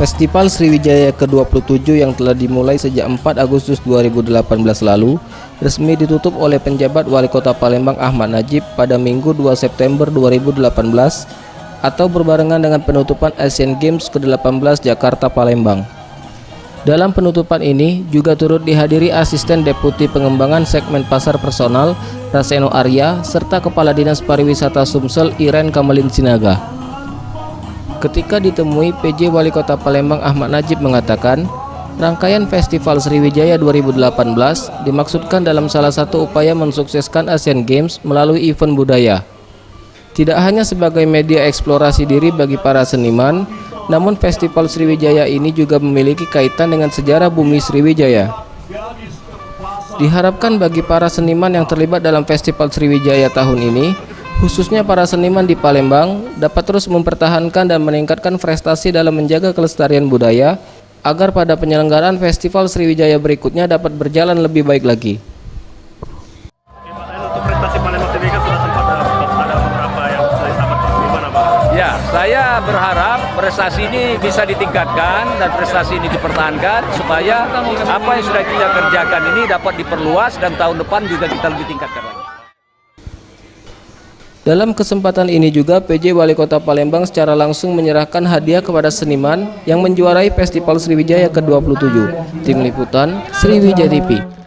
Festival Sriwijaya ke-27 yang telah dimulai sejak 4 Agustus 2018 lalu resmi ditutup oleh penjabat Wali Kota Palembang Ahmad Najib pada Minggu 2 September 2018 atau berbarengan dengan penutupan Asian Games ke-18 Jakarta Palembang. Dalam penutupan ini juga turut dihadiri Asisten Deputi Pengembangan Segmen Pasar Personal Raseno Arya serta Kepala Dinas Pariwisata Sumsel Iren Kamelin Sinaga. Ketika ditemui, PJ Wali Kota Palembang Ahmad Najib mengatakan, rangkaian Festival Sriwijaya 2018 dimaksudkan dalam salah satu upaya mensukseskan Asian Games melalui event budaya. Tidak hanya sebagai media eksplorasi diri bagi para seniman, namun Festival Sriwijaya ini juga memiliki kaitan dengan sejarah bumi Sriwijaya. Diharapkan bagi para seniman yang terlibat dalam Festival Sriwijaya tahun ini, khususnya para seniman di Palembang, dapat terus mempertahankan dan meningkatkan prestasi dalam menjaga kelestarian budaya agar pada penyelenggaraan Festival Sriwijaya berikutnya dapat berjalan lebih baik lagi. Untuk prestasi Palembang sendiri kan sudah sempat ada beberapa yang selamat. Gimana, Pak? Ya, saya berharap prestasi ini bisa ditingkatkan dan prestasi ini dipertahankan supaya apa yang sudah kita kerjakan ini dapat diperluas dan tahun depan juga kita lebih tingkatkan lagi. Dalam kesempatan ini juga PJ Wali Kota Palembang secara langsung menyerahkan hadiah kepada seniman yang menjuarai Festival Sriwijaya ke-27. Tim Liputan Sriwijaya TV.